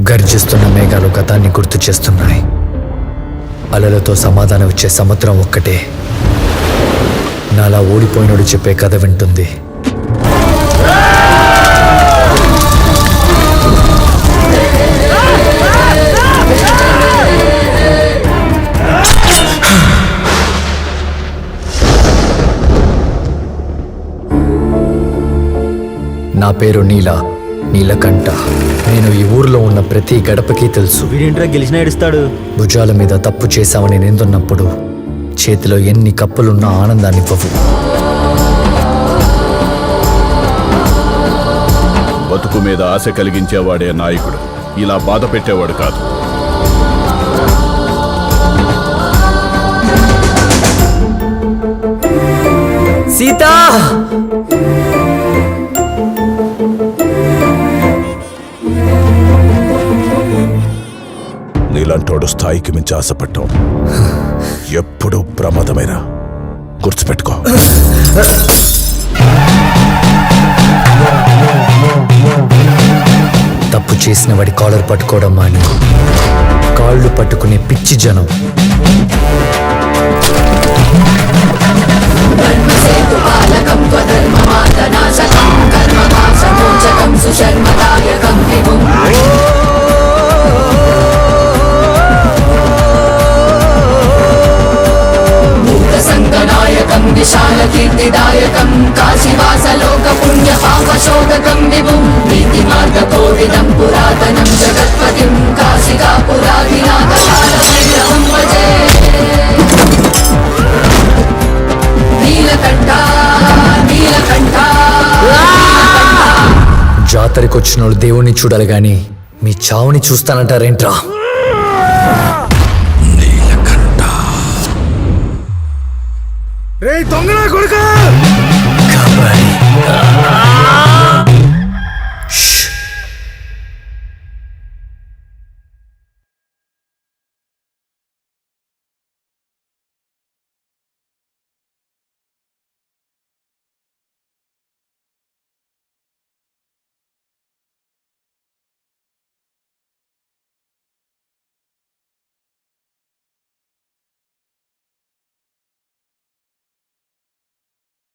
గర్జిస్తున్న మేఘాలు గతాన్ని గుర్తు చేస్తున్నాయి. అలలతో సమాధానం ఇచ్చే సముద్రం ఒక్కటే నాలా ఓడిపోయినోడు చెప్పే కథ వింటుంది. నా పేరు నీలకంఠ. నేను ఈ ఊర్లో ఉన్న ప్రతి గడపకి తెలుసు. వీడింట్రా గెలిచిన ఏడుస్తాడు. భుజాల మీద తప్పు చేశామని నిందున్నప్పుడు చేతిలో ఎన్ని కప్పులున్నా ఆనందాన్ని ఇవ్వవు. బతుకు మీద ఆశ కలిగించేవాడే నాయకుడు, ఇలా బాధ పెట్టేవాడు కాదు. సీతా! నీలాంటోడు స్థాయికి మించి ఆశపడ్డాం ఎప్పుడూ ప్రమాదమైనా గుర్తుపెట్టుకో. తప్పు చేసిన వాడి కాలర్ పట్టుకోవడం మాని కాళ్ళు పట్టుకునే పిచ్చి జనం. సంగనాయకం విశాల కీర్తిదాయకం కాశీవాస లోక పుణ్య పాపశోధకం విభుం నీతి మార్గ కోవిదం పురాతనం జగత్పతిం కాశికా పురాధినాథం భజే. నీలకంఠ నీలకంఠ. జాతరకు వచ్చిన వాళ్ళు దేవుణ్ణి చూడాలి గాని మీ చావుని చూస్తానంటారేంట్రా? రే దొంగనా కొడుకా! కబడ్డీ.